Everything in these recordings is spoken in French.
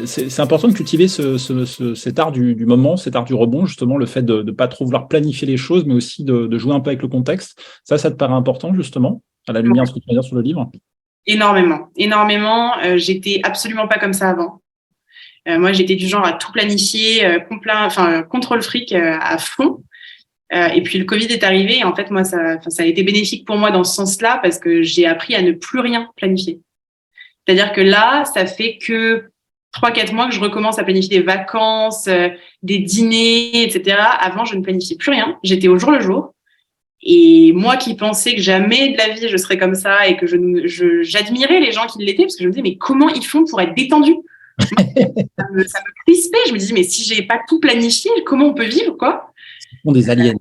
C'est important de cultiver cet art du moment, cet art du rebond, justement, le fait de ne pas trop vouloir planifier les choses, mais aussi de jouer un peu avec le contexte. Ça te paraît important, justement, à la lumière de ce que tu vas dire sur le livre? Énormément, énormément. J'étais absolument pas comme ça avant. Moi, j'étais du genre à tout planifier, contrôle fric à fond. Et puis le Covid est arrivé et en fait, moi, ça a été bénéfique pour moi dans ce sens-là parce que j'ai appris à ne plus rien planifier. C'est-à-dire que là, ça fait que 3-4 mois que je recommence à planifier des vacances, des dîners, etc. Avant, je ne planifiais plus rien. J'étais au jour le jour. Et moi qui pensais que jamais de la vie je serais comme ça et que j'admirais les gens qui l'étaient parce que je me disais mais comment ils font pour être détendus? Moi, ça me crispait. Je me disais mais si j'ai pas tout planifié, comment on peut vivre quoi? Ce sont des aliens.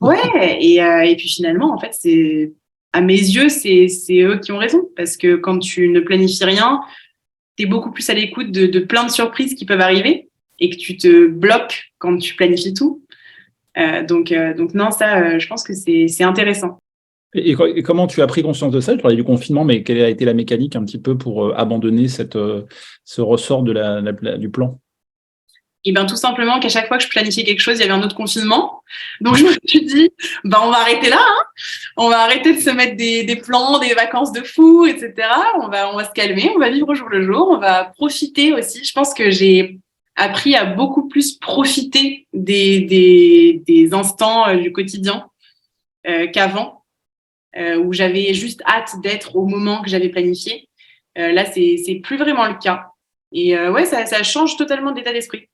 Ouais. Et puis finalement en fait c'est à mes yeux c'est eux qui ont raison parce que quand tu ne planifies rien, tu es beaucoup plus à l'écoute de plein de surprises qui peuvent arriver et que tu te bloques quand tu planifies tout. Donc non, ça, je pense que c'est intéressant. Et comment tu as pris conscience de ça? Tu parlais du confinement, mais quelle a été la mécanique un petit peu pour abandonner ce ressort du plan? Et bien tout simplement qu'à chaque fois que je planifiais quelque chose, il y avait un autre confinement. Donc je me suis dit, ben on va arrêter là, hein. On va arrêter de se mettre des plans, des vacances de fou, etc. On va se calmer, on va vivre au jour le jour, on va profiter aussi. Je pense que j'ai appris à beaucoup plus profiter des instants du quotidien qu'avant. Où j'avais juste hâte d'être au moment que j'avais planifié. Là, c'est plus vraiment le cas. Et ouais, ça change totalement d'état d'esprit.